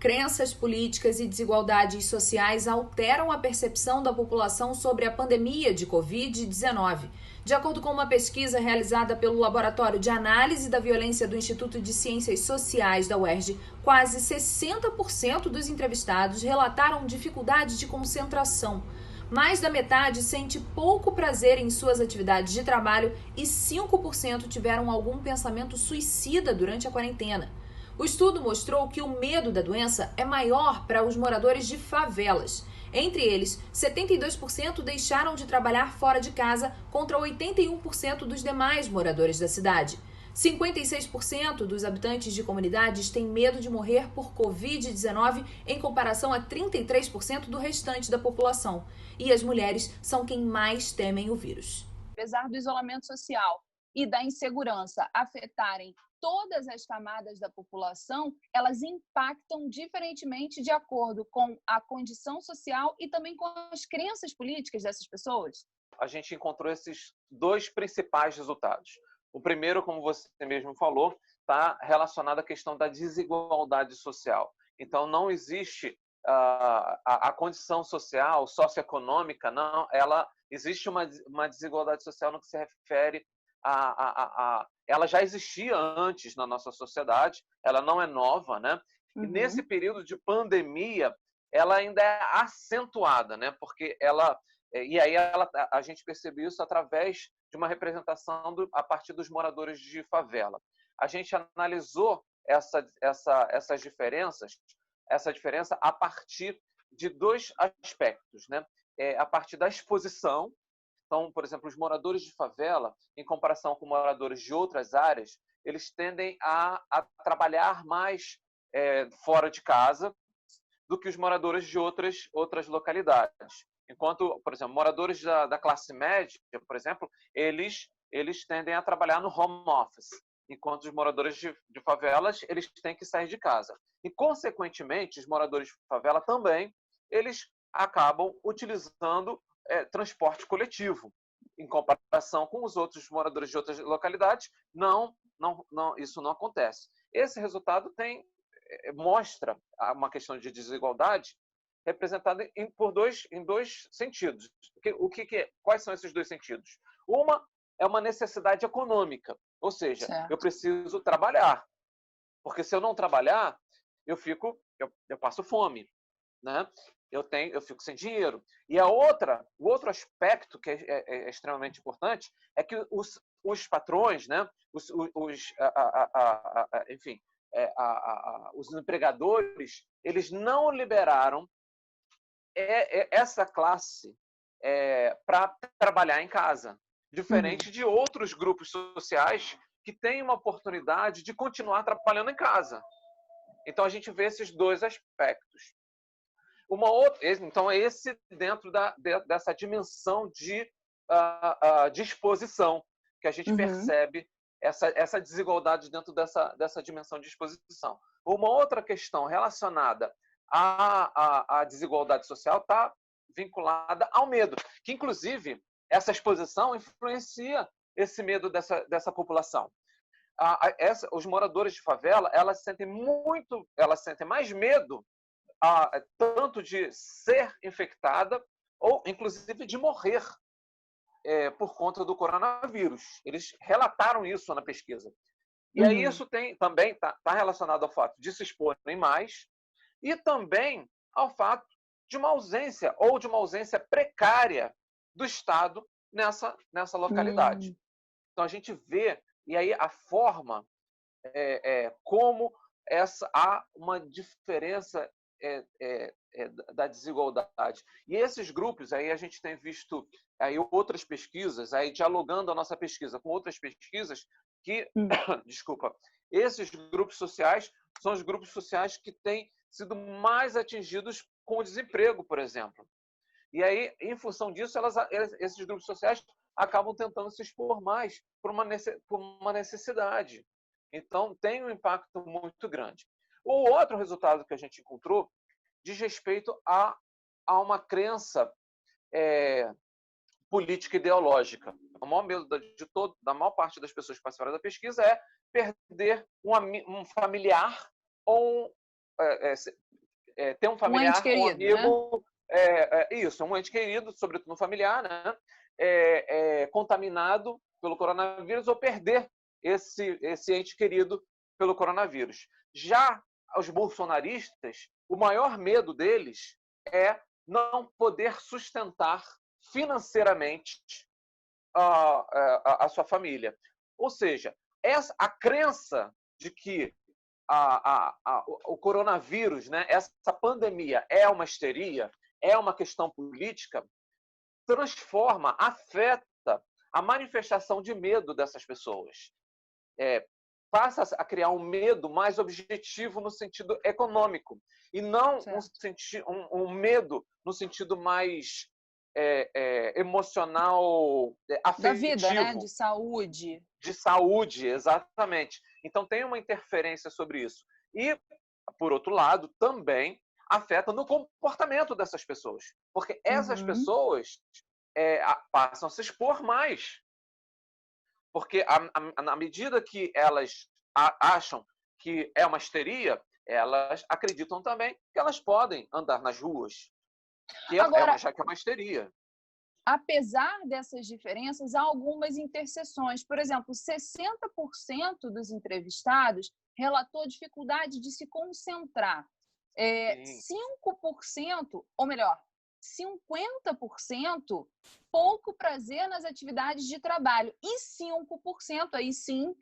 Crenças políticas e desigualdades sociais alteram a percepção da população sobre a pandemia de Covid-19. De acordo com uma pesquisa realizada pelo Laboratório de Análise da Violência do Instituto de Ciências Sociais da UERJ, quase 60% dos entrevistados relataram dificuldade de concentração. Mais da metade sente pouco prazer em suas atividades de trabalho e 5% tiveram algum pensamento suicida durante a quarentena. O estudo mostrou que o medo da doença é maior para os moradores de favelas. Entre eles, 72% deixaram de trabalhar fora de casa contra 81% dos demais moradores da cidade. 56% dos habitantes de comunidades têm medo de morrer por Covid-19 em comparação a 33% do restante da população. E as mulheres são quem mais temem o vírus. Apesar do isolamento social e da insegurança afetarem todas as camadas da população, elas impactam diferentemente de acordo com a condição social e também com as crenças políticas dessas pessoas. A gente encontrou esses dois principais resultados. O primeiro, como você mesmo falou, está relacionado à questão da desigualdade social. Então, não existe a condição social, socioeconômica, não, existe uma desigualdade social no que se refere ela já existia antes na nossa sociedade, ela não é nova, né? E nesse período de pandemia, ela ainda é acentuada, né? Porque a gente percebeu isso através de uma representação a partir dos moradores de favela. A gente analisou essa diferença a partir de dois aspectos, né? A partir da exposição. Então, por exemplo, os moradores de favela, em comparação com moradores de outras áreas, eles tendem a trabalhar mais fora de casa do que os moradores de outras localidades. Enquanto, por exemplo, moradores da classe média, por exemplo, eles tendem a trabalhar no home office, enquanto os moradores de favelas, eles têm que sair de casa. E, consequentemente, os moradores de favela também, eles acabam utilizando transporte coletivo. Em comparação com os outros moradores de outras localidades, isso não acontece. Esse resultado mostra uma questão de desigualdade representada em dois sentidos. Quais são esses dois sentidos? Uma é uma necessidade econômica, ou seja, eu preciso trabalhar, porque se eu não trabalhar, eu passo fome, né? Eu fico sem dinheiro. E o outro aspecto que é extremamente importante é que os patrões, né, os empregadores, eles não liberaram essa classe para trabalhar em casa, diferente de outros grupos sociais que têm uma oportunidade de continuar trabalhando em casa. Então, a gente vê esses dois aspectos. Então, esse dentro dessa dimensão de exposição, que a gente percebe essa desigualdade dentro dessa dimensão de exposição. Uma outra questão relacionada à desigualdade social está vinculada ao medo, que, inclusive, essa exposição influencia esse medo dessa população. Os moradores de favela, elas sentem mais medo tanto de ser infectada ou, inclusive, de morrer por conta do coronavírus. Eles relataram isso na pesquisa. E aí isso também está relacionado ao fato de se exporem mais e também ao fato de uma ausência ou de uma ausência precária do Estado nessa localidade. Então, a gente vê, e aí a forma como há uma diferença da desigualdade. E esses grupos, aí a gente tem visto aí outras pesquisas, aí dialogando a nossa pesquisa com outras pesquisas, que, desculpa, esses grupos sociais são os grupos sociais que têm sido mais atingidos com o desemprego, por exemplo. E aí, em função disso, esses grupos sociais acabam tentando se expor mais por uma necessidade. Então, tem um impacto muito grande. O outro resultado que a gente encontrou diz respeito a uma crença política ideológica. O maior medo da maior parte das pessoas que participaram da pesquisa é perder um familiar ou ter um Um ente familiar, um querido, né? amigo, isso, um ente querido, sobretudo um familiar, né? Contaminado pelo coronavírus ou perder esse ente querido pelo coronavírus. Já os bolsonaristas, o maior medo deles é não poder sustentar financeiramente a sua família. Ou seja, a crença de que o coronavírus, né, essa pandemia é uma histeria, é uma questão política, transforma, afeta a manifestação de medo dessas pessoas. Passa a criar um medo mais objetivo no sentido econômico e não um medo no sentido mais emocional, Da vida, né? afetivo. De saúde. De saúde, exatamente. Então, tem uma interferência sobre isso. E, por outro lado, também afeta no comportamento dessas pessoas. Porque essas pessoas passam a se expor mais. Porque, na medida que elas acham que é uma histeria, elas acreditam também que elas podem andar nas ruas, Agora, já que é uma histeria. apesar dessas diferenças, há algumas interseções. Por exemplo, 60% dos entrevistados relatou dificuldade de se concentrar. 5%, ou melhor, 50%, pouco prazer nas atividades de trabalho. E 5%, aí sim,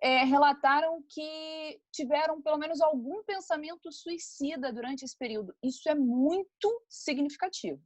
relataram que tiveram pelo menos algum pensamento suicida durante esse período. Isso é muito significativo.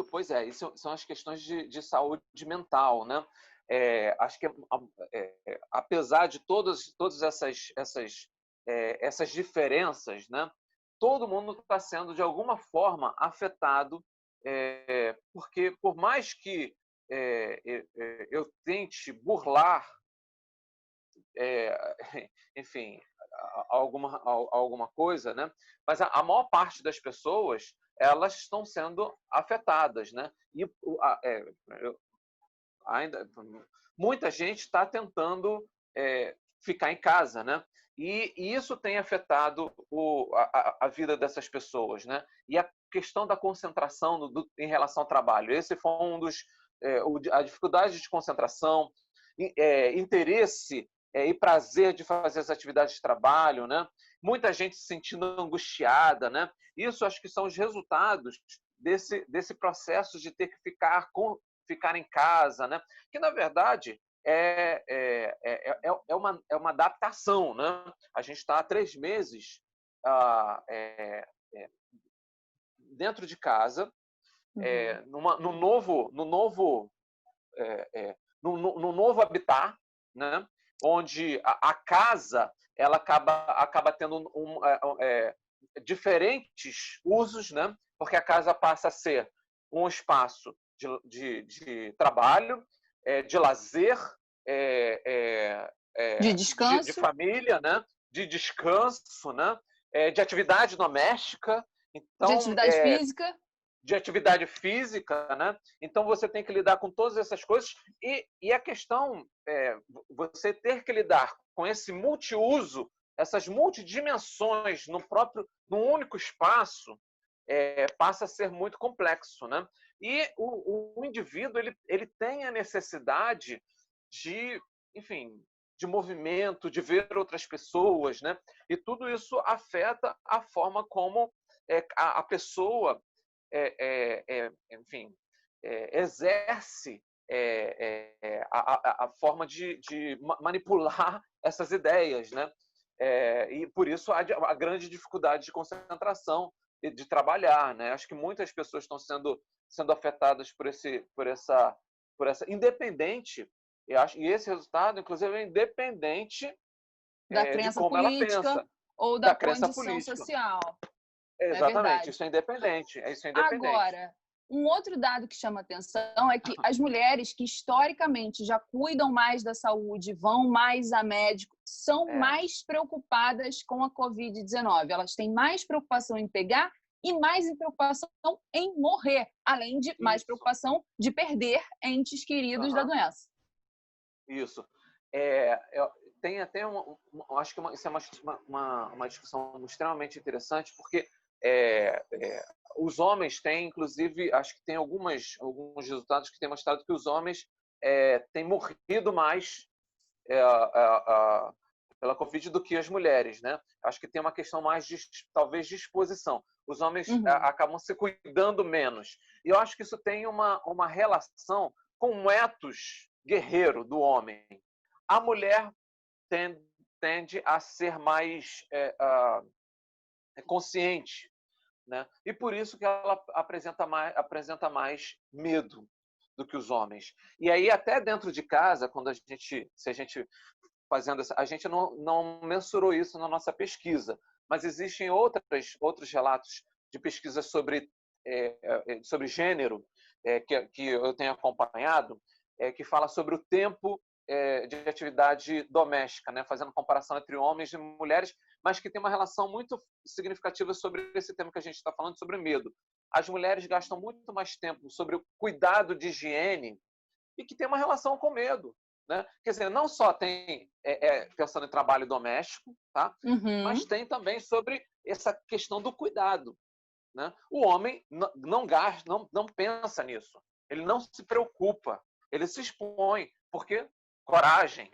Pois é, isso são as questões de saúde mental, né? Acho que apesar de todas essas diferenças, né? Todo mundo está sendo de alguma forma afetado, porque por mais que eu tente burlar, enfim, alguma coisa, né? Mas a maior parte das pessoas elas estão sendo afetadas, né? E ainda muita gente está tentando ficar em casa, né? E isso tem afetado a vida dessas pessoas, né? E a questão da concentração em relação ao trabalho. Esse foi um dos a dificuldade de concentração, interesse e prazer de fazer as atividades de trabalho, né? Muita gente se sentindo angustiada, né? Isso acho que são os resultados desse processo de ter que ficar em casa, né? Que na verdade é uma adaptação, né? A gente está há 3 meses dentro de casa, no novo habitat, né? Onde a casa ela acaba tendo diferentes usos, né? Porque a casa passa a ser um espaço de trabalho, de lazer, de descanso, de família, né? De descanso, né? De atividade doméstica, então, de atividade física. De atividade física, né? Então você tem que lidar com todas essas coisas e a questão você ter que lidar com esse multiuso, essas multidimensões num único espaço, passa a ser muito complexo, né? E o indivíduo ele tem a necessidade de, enfim, de movimento, de ver outras pessoas, né? E tudo isso afeta a forma como a pessoa enfim, exerce a forma de manipular essas ideias, né? E por isso a grande dificuldade de concentração e de trabalhar, né? Acho que muitas pessoas estão sendo afetadas por essa independente. Eu acho, e esse resultado, inclusive, é independente da de crença como ela política pensa, ou da crença condição política. social. Exatamente, isso é independente. Agora, um outro dado que chama atenção é que as mulheres que historicamente já cuidam mais da saúde, vão mais a médico, são mais preocupadas com a Covid-19. Elas têm mais preocupação em pegar e mais preocupação em morrer, além de mais preocupação de perder entes queridos da doença. Isso. Tem até acho que isso é uma discussão extremamente interessante, porque os homens têm, inclusive, acho que tem alguns resultados que têm mostrado que os homens têm morrido mais pela Covid do que as mulheres, né? Acho que tem uma questão mais talvez de exposição. Os homens acabam se cuidando menos. E eu acho que isso tem uma relação com o ethos guerreiro do homem. A mulher tende a ser mais consciente, né? E por isso que ela apresenta mais medo do que os homens. E aí, até dentro de casa, se a gente fazendo isso, a gente não mensurou isso na nossa pesquisa, mas existem outros relatos de pesquisa sobre gênero que eu tenho acompanhado, que fala sobre o tempo de atividade doméstica, né? Fazendo comparação entre homens e mulheres, mas que tem uma relação muito significativa sobre esse tema que a gente está falando, sobre medo. As mulheres gastam muito mais tempo sobre o cuidado de higiene e que tem uma relação com medo, né? Quer dizer, não só tem pensando em trabalho doméstico, tá? Mas tem também sobre essa questão do cuidado, né? O homem não pensa nisso, ele não se preocupa, ele se expõe, porque coragem.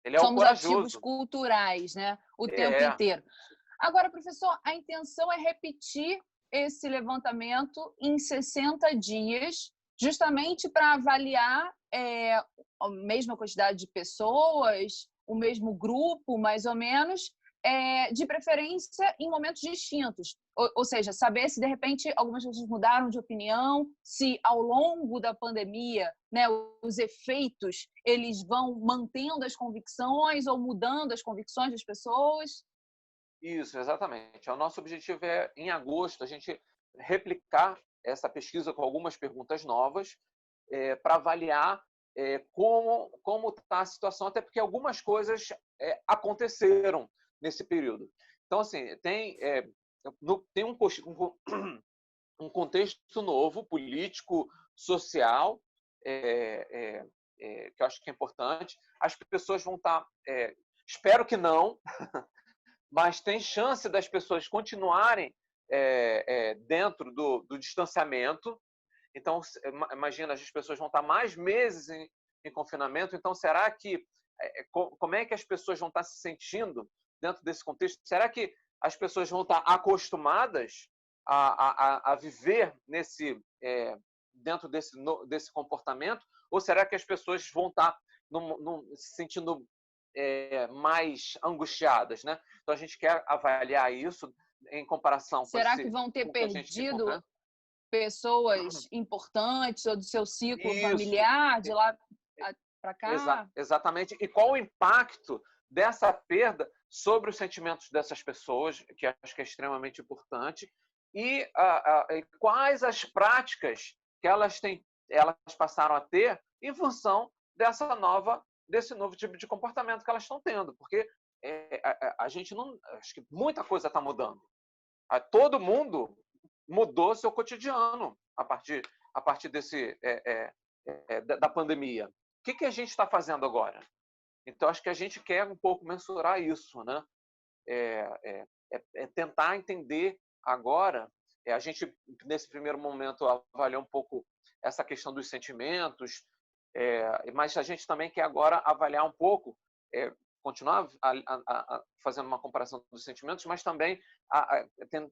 Ele é Somos o corajoso. ativos culturais, né? O tempo inteiro. Agora, professor, a intenção é repetir esse levantamento em 60 dias, justamente para avaliar a mesma quantidade de pessoas, o mesmo grupo, mais ou menos, de preferência em momentos distintos. Ou seja, saber se, de repente, algumas pessoas mudaram de opinião, se ao longo da pandemia, né, os efeitos eles vão mantendo as convicções ou mudando as convicções das pessoas. Isso, exatamente. O nosso objetivo é, em agosto, a gente replicar essa pesquisa com algumas perguntas novas para avaliar como está a situação, até porque algumas coisas aconteceram nesse período. Então, assim, tem um contexto novo, político, social, que eu acho que é importante. As pessoas vão estar... espero que não, mas tem chance das pessoas continuarem dentro do distanciamento. Então, imagina, as pessoas vão estar mais meses em confinamento. Então, será que... como é que as pessoas vão estar se sentindo dentro desse contexto? Será que as pessoas vão estar acostumadas a viver dentro desse comportamento? Ou será que as pessoas vão estar se sentindo mais angustiadas, né? Então, a gente quer avaliar isso em comparação com Será que vão ter perdido pessoas importantes ou do seu ciclo familiar, de lá para cá? Exatamente. E qual o impacto dessa perda sobre os sentimentos dessas pessoas, que acho que é extremamente importante, e quais as práticas que elas passaram a ter em função desse novo tipo de comportamento que elas estão tendo, porque a gente não... Acho que muita coisa está mudando. Todo mundo mudou seu cotidiano a partir da pandemia. O que a gente está fazendo agora? Então, acho que a gente quer um pouco mensurar isso, né? Tentar entender agora. A gente, nesse primeiro momento, avaliou um pouco essa questão dos sentimentos, mas a gente também quer agora avaliar um pouco, continuar fazendo uma comparação dos sentimentos, mas também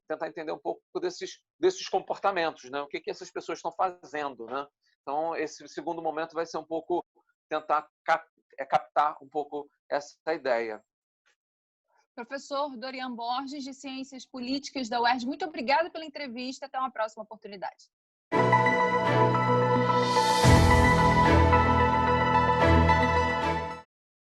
tentar entender um pouco desses comportamentos, né? O que essas pessoas estão fazendo, né? Então, esse segundo momento vai ser um pouco tentar captar um pouco essa ideia. Professor Dorian Borges, de Ciências Políticas da UERJ, muito obrigada pela entrevista. Até uma próxima oportunidade.